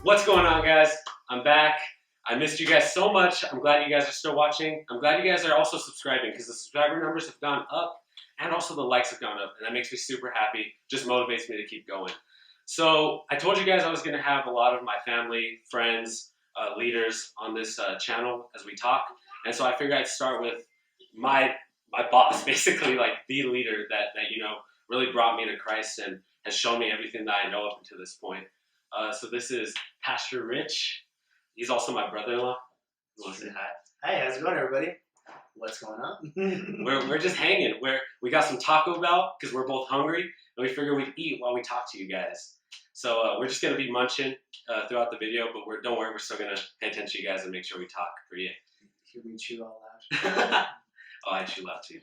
What's going on, guys? I'm back. I missed you guys so much. I'm glad you guys are still watching. I'm glad you guys are also subscribing because the subscriber numbers have gone up and also the likes have gone up, and that makes me super happy. Just motivates me to keep going. So I told you guys I was going to have a lot of my family, friends, leaders on this channel as we talk, and so I figured I'd start with my boss, basically like the leader that really brought me to Christ and has shown me everything that I know up until this point. So this is Pastor Rich. He's also my brother-in-law. You want to say hi? Hey, how's it going, everybody? What's going on? We're just hanging. We got some Taco Bell because we're both hungry, and we figure we'd eat while we talk to you guys. So we're just gonna be munching throughout the video, but don't worry, we're still gonna pay attention to you guys and make sure we talk for you. Hear me chew all loud. Oh, I chew loud too.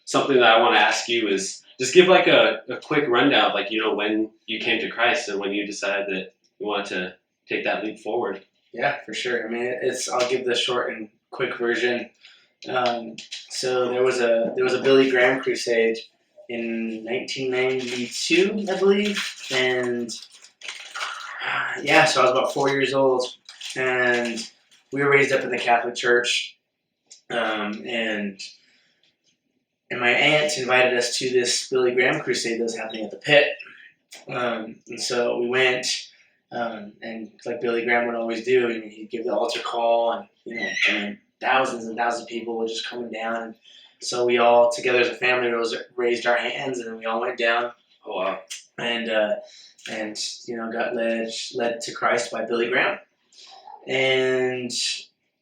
Something that I want to ask you is just give like a quick rundown of when you came to Christ and when you decided that you wanted to take that leap forward. Yeah, for sure. I mean, I'll give the short and quick version. So there was a Billy Graham crusade in 1992, I believe, and yeah, so I was about 4 years old, and we were raised up in the Catholic Church, and my aunt invited us to this Billy Graham crusade that was happening at the pit. And so we went, and like Billy Graham would always do, he'd give the altar call, and thousands and thousands of people were just coming down. And so we all together as a family raised our hands, and we all went down. Oh wow! And got led to Christ by Billy Graham, and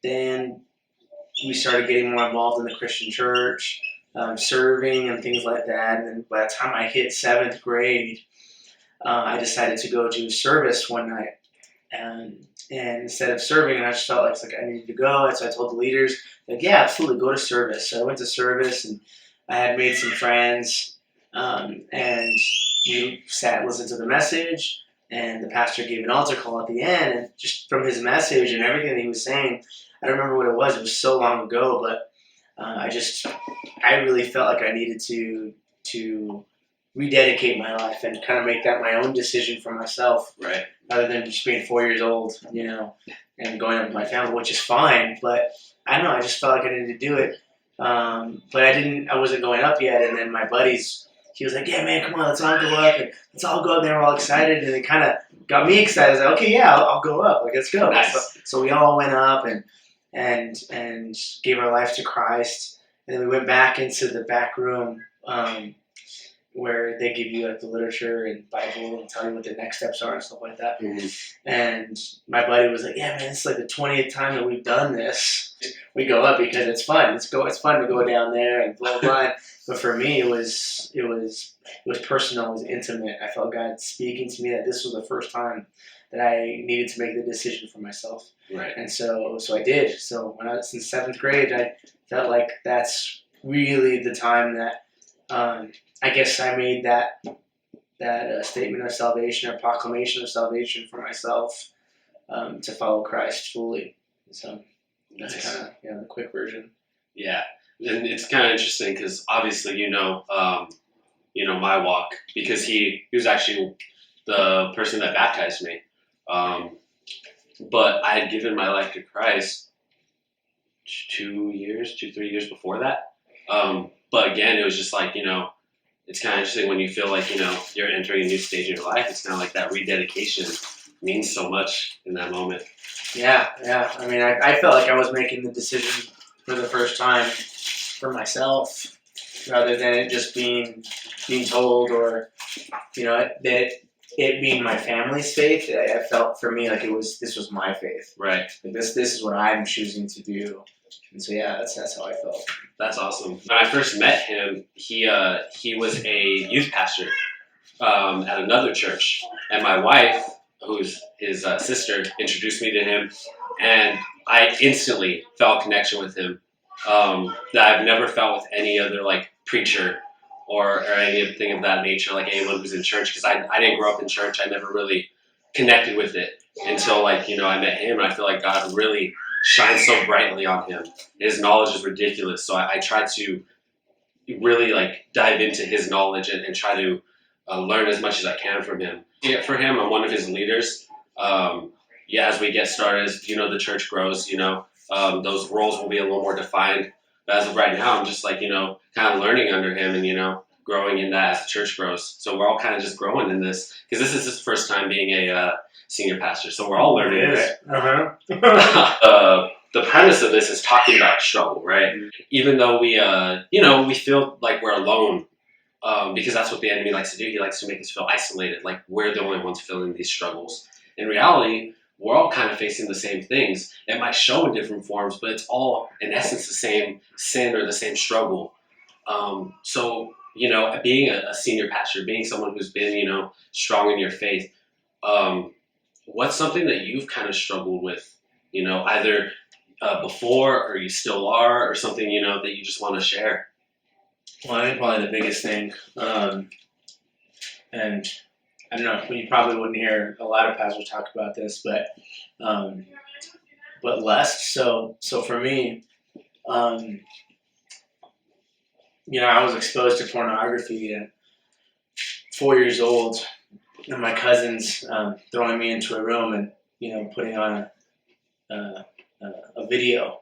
then we started getting more involved in the Christian church. Serving and things like that. And then by the time I hit 7th grade, I decided to go to service one night. And instead of serving, I just felt like I needed to go. And so I told the leaders, yeah, absolutely, go to service. So I went to service, and I had made some friends. And we sat and listened to the message. And the pastor gave an altar call at the end. And just from his message and everything that he was saying, I don't remember what it was. It was so long ago, but I really felt like I needed to rededicate my life and kind of make that my own decision for myself, right? Rather than just being 4 years old, and going up with my family, which is fine. But I don't know, I just felt like I needed to do it. But I wasn't going up yet. And then my buddies, he was like, "Yeah, man, come on, let's all go up." And let's all go up. They were all excited, and it kind of got me excited. I was like, "Okay, yeah, I'll go up. Let's go." Nice. So we all went up and gave our life to Christ. And then we went back into the back room where they give you the literature and Bible and tell you what the next steps are and stuff like that. Mm-hmm. And my buddy was like, "Yeah, man, it's like the 20th time that we've done this. We go up because it's fun. It's fun to go down there and blah blah." But for me, it was personal. It was intimate. I felt God speaking to me that this was the first time that I needed to make the decision for myself. Right. And so I did. So when I was in 7th grade, I felt like that's really the time that I guess I made that statement of salvation or proclamation of salvation for myself, to follow Christ fully. So that's nice. kind of the quick version. Yeah, and it's kind of interesting because obviously my walk, because he was actually the person that baptized me. But I had given my life to Christ 3 years before that. But again, it was just it's kind of interesting when you feel like, you're entering a new stage in your life. It's kind of like that rededication means so much in that moment. Yeah. I mean, I felt like I was making the decision for the first time for myself rather than it just being told or, that it being my family's faith. I felt for me like this was my faith. Right. Like this is what I'm choosing to do. And so yeah, that's how I felt. That's awesome. When I first met him, he was a youth pastor at another church, and my wife, who's his sister, introduced me to him, and I instantly felt a connection with him that I've never felt with any other preacher or anything of that nature, like anyone who's in church, because I didn't grow up in church. I never really connected with it until I met him, and I feel like God really shines so brightly on him. His knowledge is ridiculous, so I try to really dive into his knowledge and try to learn as much as I can from him. For him, I'm one of his leaders. yeah, as we get started, as the church grows, those roles will be a little more defined. But as of right now, I'm just like, kind of learning under him and, growing in that as the church grows. So we're all kind of just growing in this because this is his first time being a senior pastor. So we're all learning this. The premise of this is talking about struggle, right? Even though we feel like we're alone, because that's what the enemy likes to do. He likes to make us feel isolated, like we're the only ones feeling these struggles. In reality, we're all kind of facing the same things. It might show in different forms, but it's all, in essence, the same sin or the same struggle. So, being a senior pastor, being someone who's been, strong in your faith, what's something that you've kind of struggled with, either before or you still are, or something, that you just want to share? Well, I think probably the biggest thing, and I don't know, you probably wouldn't hear a lot of pastors talk about this, but lust. So for me, I was exposed to pornography at 4 years old, and my cousins throwing me into a room and putting on a video,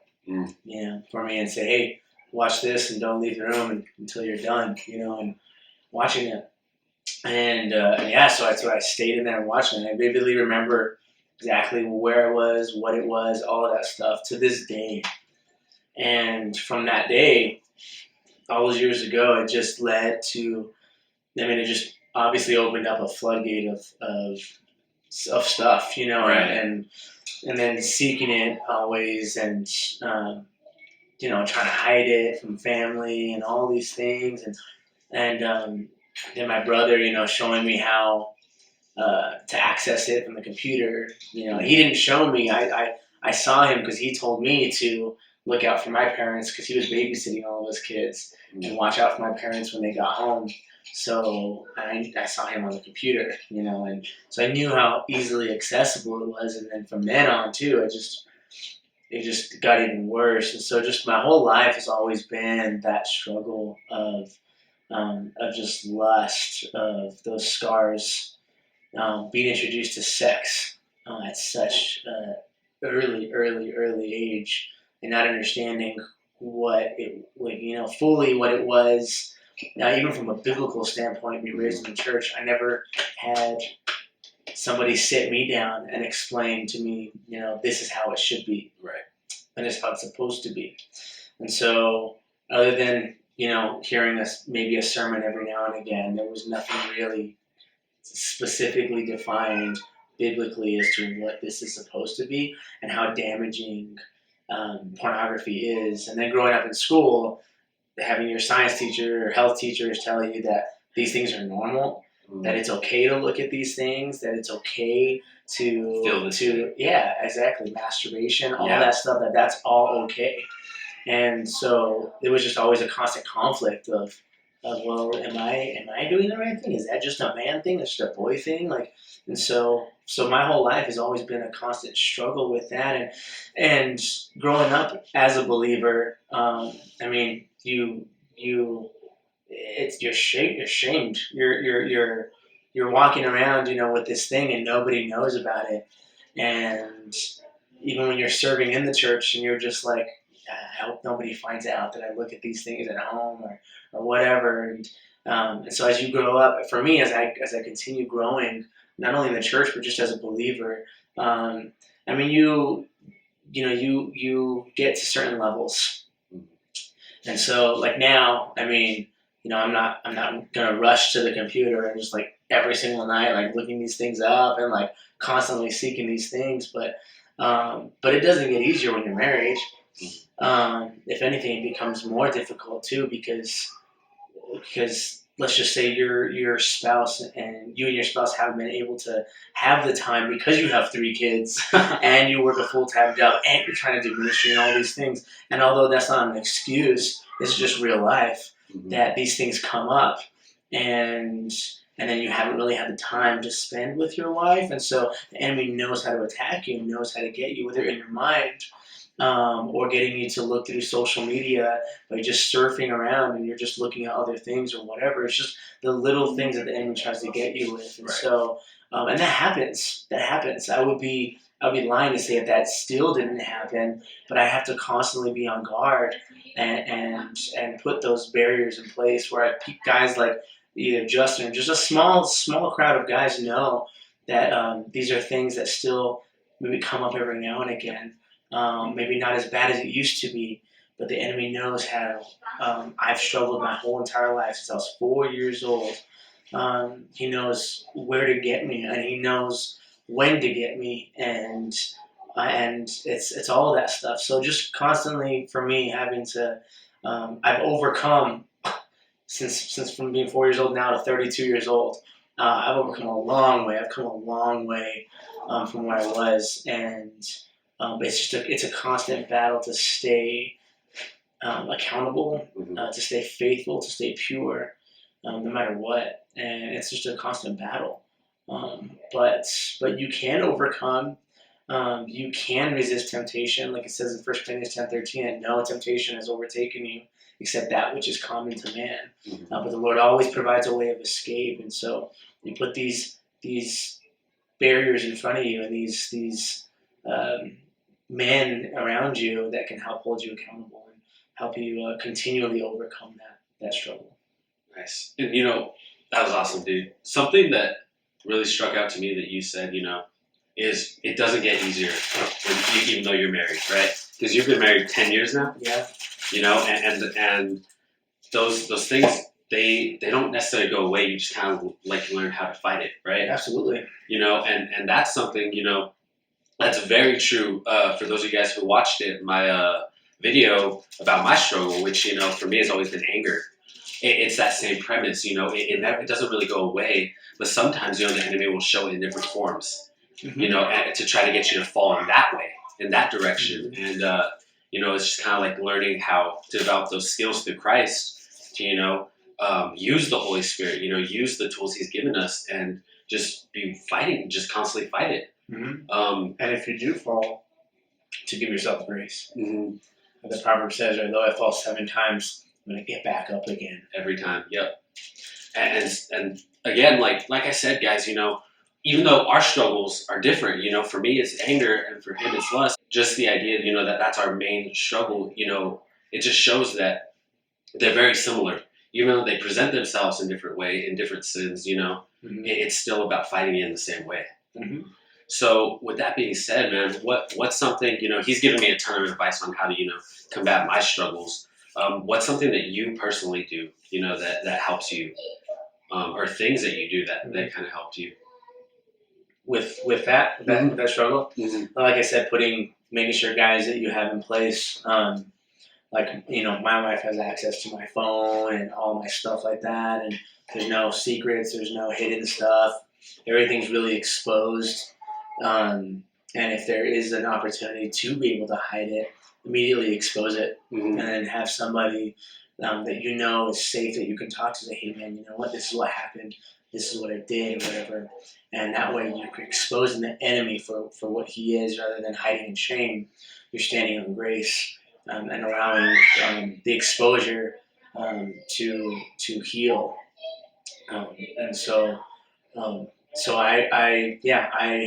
for me and say, hey, watch this and don't leave the room until you're done, and watching it. And so I stayed in there and watching it. I vividly remember exactly where I was, what it was, all of that stuff to this day. And from that day, all those years ago, it just led to, it just obviously opened up a floodgate of stuff, Right. and then seeking it always and, trying to hide it from family and all these things. And then my brother, showing me how to access it from the computer. He didn't show me. I saw him because he told me to look out for my parents because he was babysitting all of his kids and watch out for my parents when they got home. So I saw him on the computer, and so I knew how easily accessible it was. And then from then on too, it just got even worse. And so just my whole life has always been that struggle of just lust, of those scars, being introduced to sex at such early age, and not understanding fully what it was. Now, even from a biblical standpoint, being raised in the church, I never had somebody sit me down and explain to me, this is how it should be, right, and this is how it's supposed to be. And so, other than hearing maybe a sermon every now and again, there was nothing really specifically defined biblically as to what this is supposed to be and how damaging pornography is. And then growing up in school, having your science teacher or health teachers tell you that these things are normal, that it's okay to look at these things, that it's okay masturbation, all that stuff, that's all okay. And so it was just always a constant conflict of well, am I doing the right thing? Is that just a man thing? That's just a boy thing? And so my whole life has always been a constant struggle with that. And growing up as a believer, you're shamed. You're walking around, with this thing and nobody knows about it. And even when you're serving in the church and you're just like, I hope nobody finds out that I look at these things at home or whatever. And so as you grow up, for me, as I continue growing, not only in the church but just as a believer, you get to certain levels. And so like now, I'm not gonna rush to the computer and just like every single night like looking these things up and like constantly seeking these things, but it doesn't get easier when you're married. If anything, it becomes more difficult too because let's just say your spouse and your spouse haven't been able to have the time because you have 3 kids and you work a full-time job and you're trying to do ministry and all these things. And although that's not an excuse, it's just real life that these things come up, and then you haven't really had the time to spend with your wife. And so the enemy knows how to attack you, knows how to get you, whether in your mind or getting you to look through social media by just surfing around and you're just looking at other things or whatever. It's just the little things that the enemy tries to get you with. And so And that happens. That happens. I would be lying to say if that still didn't happen. But I have to constantly be on guard and put those barriers in place where guys like either Justin or just a small crowd of guys know that these are things that still maybe come up every now and again. Maybe not as bad as it used to be, but the enemy knows how. I've struggled my whole entire life since I was 4 years old. He knows where to get me, and he knows when to get me, and it's all of that stuff. So just constantly for me having to, I've overcome since from being 4 years old now to 32 years old. I've overcome a long way. I've come a long way from where I was, and it's just it's a constant battle to stay accountable, to stay faithful, to stay pure, no matter what. And it's just a constant battle. But you can overcome. You can resist temptation, like it says in 1 Corinthians 10:13. And no temptation has overtaken you except that which is common to man. But the Lord always provides a way of escape, and so you put these barriers in front of you, and these men around you that can help hold you accountable and help you continually overcome that struggle. Nice. And that was awesome, dude. Something that really struck out to me that you said, is it doesn't get easier even though you're married, right? Because you've been married 10 years now. Yeah. And those things they don't necessarily go away. You just kind of learn how to fight it, right? Absolutely. And that's something that's very true. For those of you guys who watched it, my video about my struggle, which for me has always been anger. It's that same premise, it doesn't really go away, but sometimes the enemy will show it in different forms, and to try to get you to fall in that way, in that direction. And it's just kind of like learning how to develop those skills through Christ to use the Holy Spirit, use the tools He's given us, and just be fighting, just constantly fight it. And if you do fall, to give yourself grace. The proverb says, though I fall 7 times, I'm going to get back up again. Every time, yep. And again, like I said, guys, even though our struggles are different, for me it's anger and for him it's lust, just the idea, that's our main struggle, it just shows that they're very similar. Even though they present themselves in different way, in different sins, it's still about fighting it in the same way. So with that being said, man, what's something, he's given me a ton of advice on how to, combat my struggles. What's something that you personally do, that helps you, or things that you do that kind of helped you? With that struggle, like I said, making sure guys that you have in place, my wife has access to my phone and all my stuff like that, and there's no secrets, there's no hidden stuff. Everything's really exposed, and if there is an opportunity to be able to hide it, immediately expose it, and then have somebody that is safe that you can talk to. Say, hey man, you know what? This is what happened. This is what I did, or whatever. And that way, you're exposing the enemy for what he is, rather than hiding in shame. You're standing on grace and allowing the exposure to heal. And so I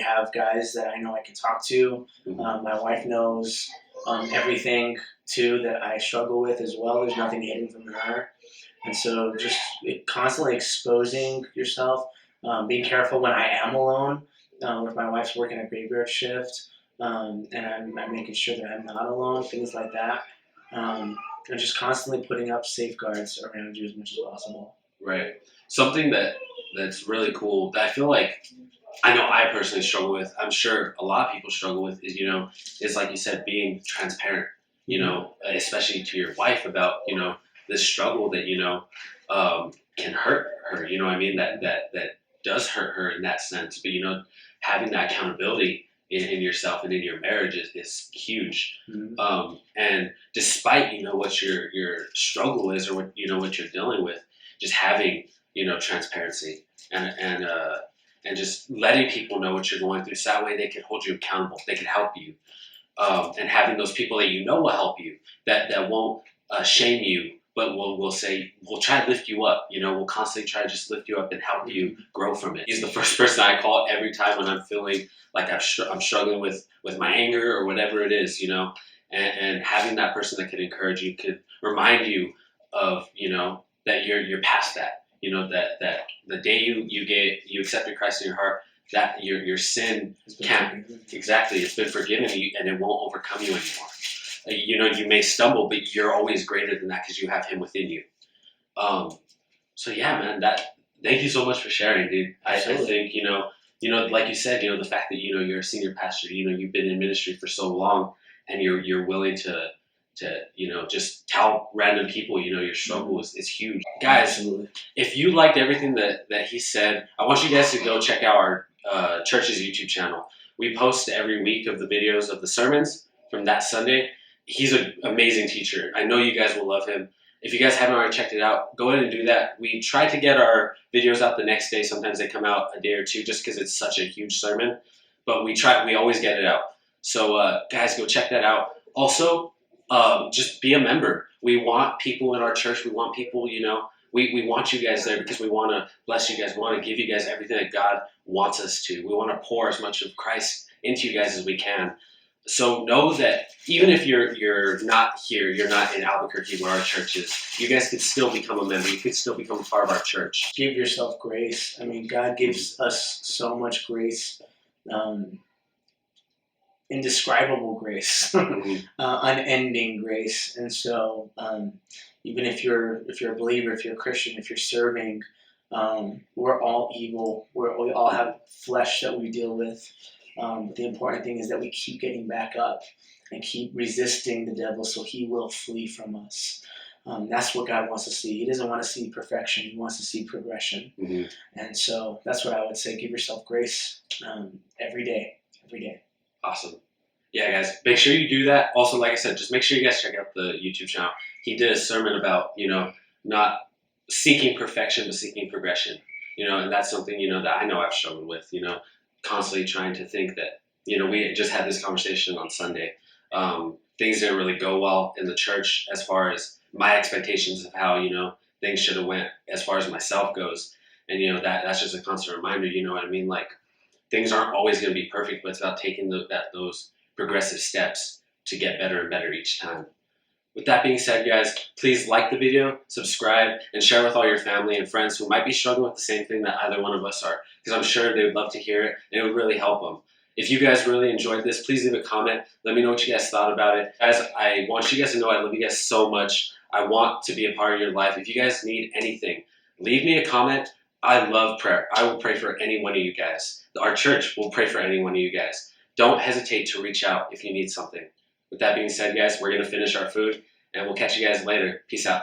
have guys that I know I can talk to. My wife knows everything too that I struggle with as well. There's nothing hidden from her. And so just constantly exposing yourself, being careful when I am alone, if my wife's working a graveyard shift, and I'm making sure that I'm not alone, things like that. And just constantly putting up safeguards around you as much as possible. Right. Something that's really cool that I feel like I know I personally struggle with, I'm sure a lot of people struggle with, is like you said, being transparent, especially to your wife about, this struggle that, can hurt her, that does hurt her in that sense. But, having that accountability in yourself and in your marriage is huge. And despite, what your struggle is, or what you're dealing with, just having, transparency and just letting people know what you're going through, so that way they can hold you accountable, they can help you, and having those people that will help you, that won't shame you, but we'll say, we'll try to lift you up. You know, we'll constantly try to just lift you up and help you grow from it. He's the first person I call every time when I'm feeling like I'm struggling with my anger or whatever it is, you know, and having that person that can encourage you, could remind you of, you know, that you're past that, you know, that the day you accepted Christ in your heart, that your sin can't, exactly, it's been forgiven you and it won't overcome you anymore. You know, you may stumble, but you're always greater than that because you have Him within you. So yeah, man, thank you so much for sharing, dude. I think, you know, like you said, you know, the fact that, you know, you're a senior pastor, you know, you've been in ministry for so long, and you're willing to you know, just tell random people, you know, your struggle is huge. Guys, absolutely. If you liked everything that he said, I want you guys to go check out our church's YouTube channel. We post every week of the videos of the sermons from that Sunday. He's an amazing teacher. I know you guys will love him. If you guys haven't already checked it out, go ahead and do that. We try to get our videos out the next day. Sometimes they come out a day or two just because it's such a huge sermon. But we always get it out. So guys, go check that out. Also, just be a member. We want people in our church. We want people, you know, we want you guys there because we want to bless you guys. We want to give you guys everything that God wants us to. We want to pour as much of Christ into you guys as we can. So know that even if you're not here, you're not in Albuquerque where our church is, you guys could still become a member. You could still become a part of our church. Give yourself grace. I mean, God gives us so much grace, indescribable grace, unending grace. And so even if you're a believer, if you're a Christian, if you're serving, we're all evil. We all have flesh that we deal with. But the important thing is that we keep getting back up and keep resisting the devil so he will flee from us. That's what God wants to see. He doesn't want to see perfection. He wants to see progression. Mm-hmm. And so that's what I would say. Give yourself grace every day. Every day. Awesome. Yeah, guys, make sure you do that. Also, like I said, just make sure you guys check out the YouTube channel. He did a sermon about, you know, not seeking perfection, but seeking progression. You know, and that's something, you know, that I know I've struggled with, you know, constantly trying to think that, you know, we just had this conversation on Sunday. Things didn't really go well in the church as far as my expectations of how, you know, things should have went as far as myself goes. And, you know, that's just a constant reminder, you know what I mean? Like, things aren't always going to be perfect, but it's about taking those progressive steps to get better and better each time. With that being said, guys, please like the video, subscribe, and share with all your family and friends who might be struggling with the same thing that either one of us are, because I'm sure they would love to hear it, and it would really help them. If you guys really enjoyed this, please leave a comment. Let me know what you guys thought about it. Guys, I want you guys to know I love you guys so much. I want to be a part of your life. If you guys need anything, leave me a comment. I love prayer. I will pray for any one of you guys. Our church will pray for any one of you guys. Don't hesitate to reach out if you need something. With that being said, guys, we're going to finish our food, and we'll catch you guys later. Peace out.